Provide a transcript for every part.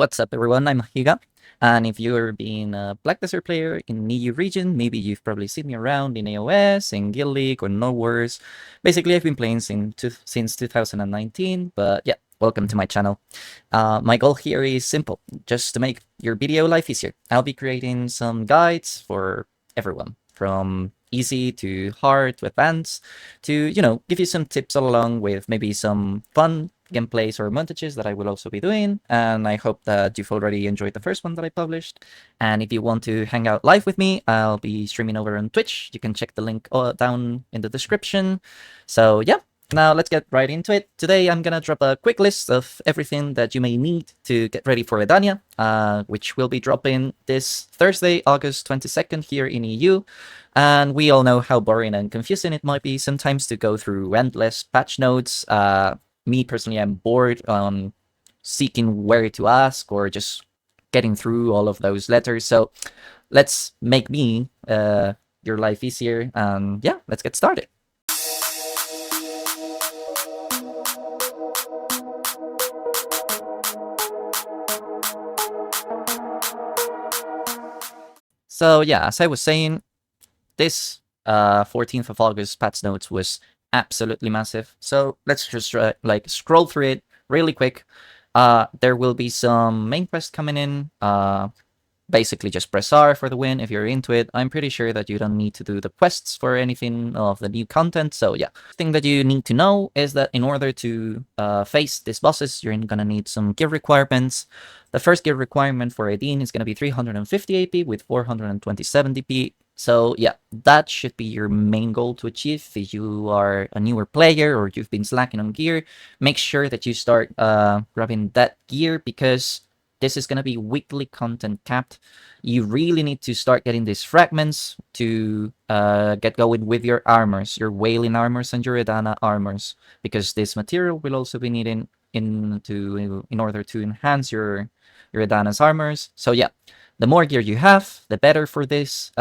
What's up, everyone? I'm Higa, and if you're being a Black Desert player in EU region, maybe you've probably seen me around in AOS, in Guild League, or No Wars. Basically, I've been playing since 2019, but yeah, welcome to my channel. My goal here is simple, just to make your video life easier. I'll be creating some guides for everyone, from easy to hard to advanced, to, give you some tips all along with maybe some fun gameplays or montages that I will also be doing, and I hope that you've already enjoyed the first one that I published. And if you want to hang out live with me, I'll be streaming over on Twitch. You can check the link down in the description. So yeah, now let's get right into it. Today I'm gonna drop a quick list of everything that you may need to get ready for EDANIA, which will be dropping this Thursday, August 22nd here in EU. And we all know how boring and confusing it might be sometimes to go through endless patch notes. Me personally, I'm bored on seeking where to ask or just getting through all of those letters. So let's make me your life easier, and yeah, let's get started. So yeah, as I was saying, this 14th of August patch notes was absolutely massive. So let's just like scroll through it really quick. There will be some main quests coming in. Basically just press R for the win if you're into it. I'm pretty sure that you don't need to do the quests for anything of the new content. So yeah, thing that you need to know is that in order to face these bosses, you're gonna need some gear requirements. The first gear requirement for Aideen is gonna be 350 AP with 427 DP. So yeah, that should be your main goal to achieve. If you are a newer player or you've been slacking on gear, make sure that you start grabbing that gear, because this is going to be weekly content capped. You really need to start getting these fragments to get going with your armors, your Wailing armors and your Edana armors, because this material will also be needed in order to enhance your Edana's armors. So yeah, the more gear you have, the better for this,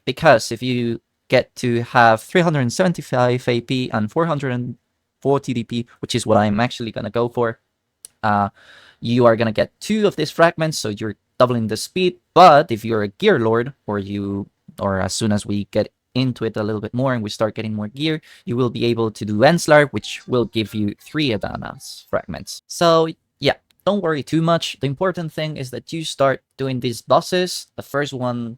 because if you get to have 375 AP and 440 DP, which is what I'm actually going to go for, you are going to get 2 of these fragments, so you're doubling the speed. But if you're a gear lord, or as soon as we get into it a little bit more and we start getting more gear, you will be able to do Enslar, which will give you 3 Adana's fragments. So yeah, don't worry too much. The important thing is that you start doing these bosses. The first one,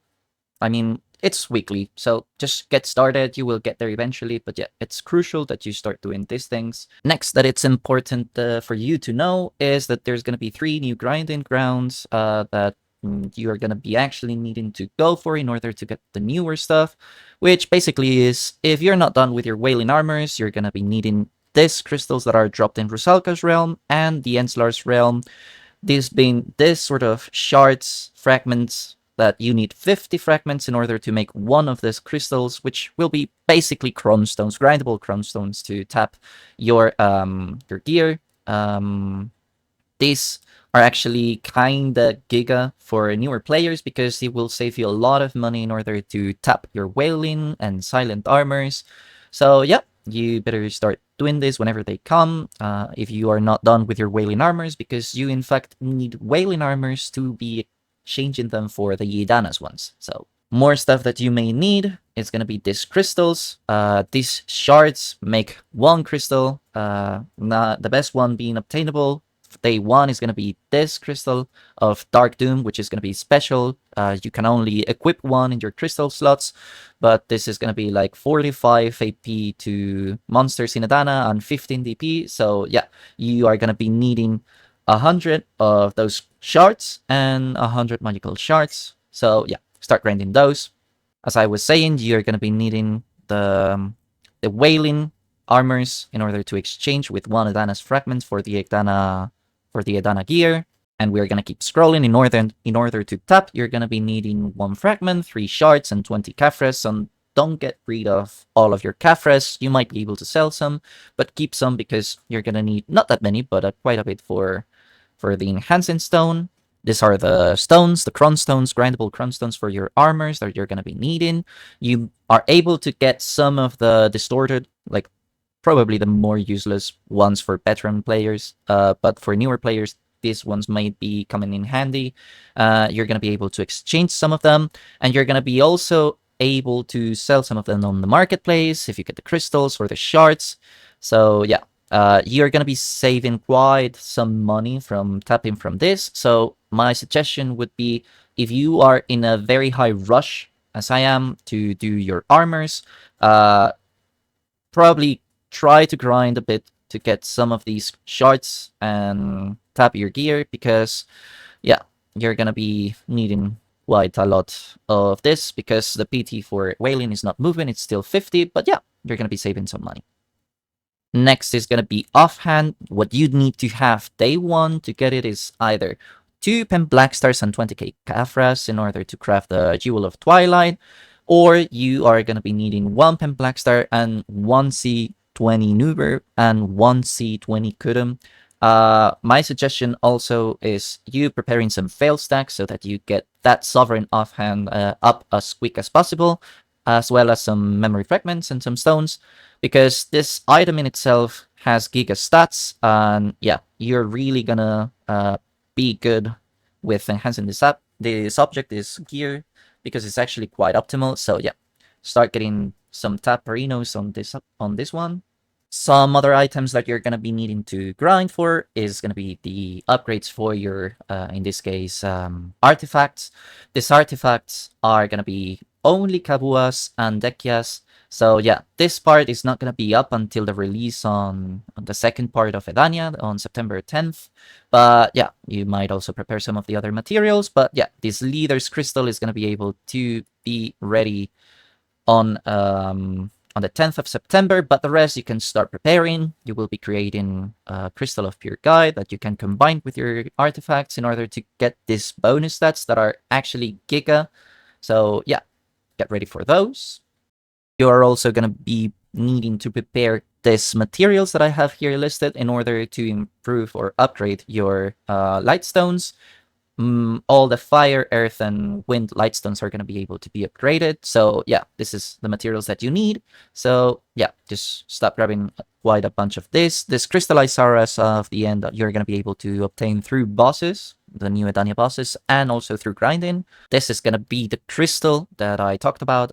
I mean, it's weekly, so just get started. You will get there eventually, but yeah, it's crucial that you start doing these things. Next, that it's important for you to know is that there's going to be 3 new grinding grounds that you are going to be actually needing to go for in order to get the newer stuff, which basically is, if you're not done with your Wailing armors, you're going to be needing these crystals that are dropped in Rusalka's realm and the Enslar's realm. These being this sort of shards, fragments, that you need 50 fragments in order to make one of these crystals, which will be basically chrome stones, grindable chrome stones to tap your gear. These are actually kinda giga for newer players, because it will save you a lot of money in order to tap your Wailing and Silent armors. So yeah, you better start doing this whenever they come, if you are not done with your Wailing armors, because you in fact need Wailing armors to be changing them for the Yidana's ones. So more stuff that you may need is going to be these crystals. These shards make 1 crystal. The best one being obtainable day 1 is going to be this crystal of Dark Doom, which is going to be special. You can only equip 1 in your crystal slots, but this is going to be like 45 AP to monsters in Edana and 15 DP. So yeah, you are going to be needing 100 of those shards and 100 magical shards. So yeah, start grinding those. As I was saying, you're going to be needing the Wailing armors in order to exchange with 1 Edana's fragments for the Edana gear. And we're going to keep scrolling. In order to tap, you're going to be needing 1 fragment, 3 shards, and 20 Kafres. And don't get rid of all of your Kafres. You might be able to sell some, but keep some, because you're going to need not that many, but quite a bit for the enhancing stone. These are the stones, the cron stones, grindable cron stones for your armors that you're going to be needing. You are able to get some of the distorted, like probably the more useless ones for veteran players, but for newer players, these ones might be coming in handy. You're going to be able to exchange some of them, and you're going to be also able to sell some of them on the marketplace if you get the crystals or the shards. So yeah, you're going to be saving quite some money from tapping from this. So my suggestion would be, if you are in a very high rush, as I am, to do your armors, uh, probably try to grind a bit to get some of these shards and tap your gear, because yeah, you're gonna be needing quite a lot of this, because the PT for Wailing is not moving, it's still 50, but yeah, you're gonna be saving some money. Next is going to be offhand. What you need to have day one to get it is either 2 pen black stars and 20k Kafras in order to craft the Jewel of Twilight, or you are going to be needing 1 pen black star and 1 C20 Nuber and 1 C20 Kudum. My suggestion also is you preparing some fail stacks so that you get that sovereign offhand up as quick as possible, as well as some memory fragments and some stones, because this item in itself has giga stats, and yeah, you're really gonna be good with enhancing this object, this gear, because it's actually quite optimal. So yeah, start getting some taperinos on this one. Some other items that you're going to be needing to grind for is going to be the upgrades for your, in this case, artifacts. These artifacts are going to be only Kabuas and Dekias. So yeah, this part is not going to be up until the release on the second part of EDANIA on September 10th. But yeah, you might also prepare some of the other materials. But yeah, this Leader's Crystal is going to be able to be ready on the 10th of September, but the rest you can start preparing. You will be creating a Crystal of Pure Guide that you can combine with your artifacts in order to get these bonus stats that are actually giga. So yeah, get ready for those. You are also going to be needing to prepare these materials that I have here listed in order to improve or upgrade your Lightstones. All the fire, earth, and wind lightstones are going to be able to be upgraded. So yeah, this is the materials that you need. So yeah, just stop grabbing quite a bunch of this. This crystallized Saras of the end that you're going to be able to obtain through bosses, the new EDANIA bosses, and also through grinding. This is going to be the crystal that I talked about.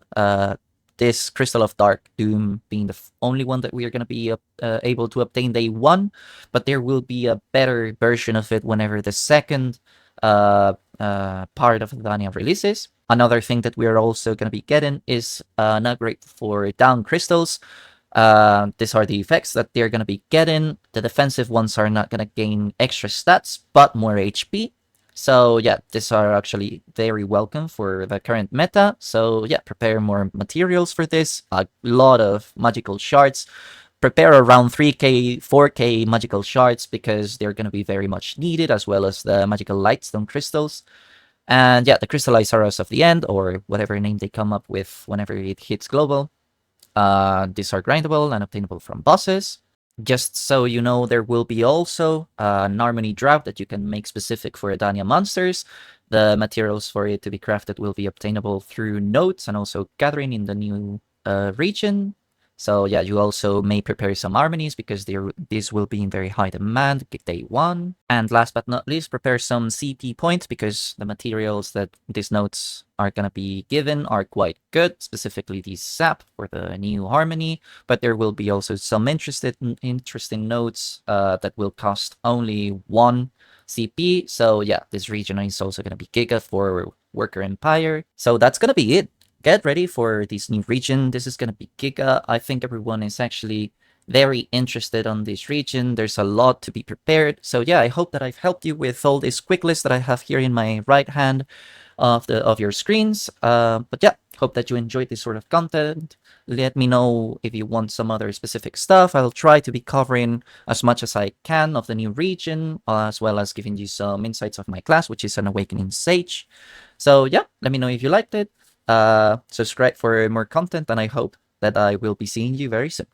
This Crystal of Dark Doom being the only one that we are going to be able to obtain day one, but there will be a better version of it whenever the second part of EDANIA releases. Another thing that we are also going to be getting is an upgrade for down crystals. These are the effects that they're going to be getting. The defensive ones are not going to gain extra stats, but more HP. So yeah, these are actually very welcome for the current meta. So yeah, prepare more materials for this. A lot of magical shards. Prepare around 3k, 4k magical shards, because they're going to be very much needed, as well as the magical lightstone crystals. And yeah, the crystallized arrows of the end, or whatever name they come up with whenever it hits global. These are grindable and obtainable from bosses. Just so you know, there will be also an harmony drought that you can make specific for EDANIA monsters. The materials for it to be crafted will be obtainable through nodes and also gathering in the new region. So yeah, you also may prepare some harmonies, because these will be in very high demand day one. And last but not least, prepare some CP points, because the materials that these nodes are going to be given are quite good, specifically the sap for the new harmony. But there will be also some interesting nodes that will cost only 1 CP. So yeah, this region is also going to be giga for Worker Empire. So that's going to be it. Get ready for this new region. This is going to be giga. I think everyone is actually very interested on this region. There's a lot to be prepared. So yeah, I hope that I've helped you with all this quick list that I have here in my right hand of your screens. But yeah, hope that you enjoyed this sort of content. Let me know if you want some other specific stuff. I'll try to be covering as much as I can of the new region, as well as giving you some insights of my class, which is an Awakening Sage. So yeah, let me know if you liked it. Subscribe for more content, and I hope that I will be seeing you very soon.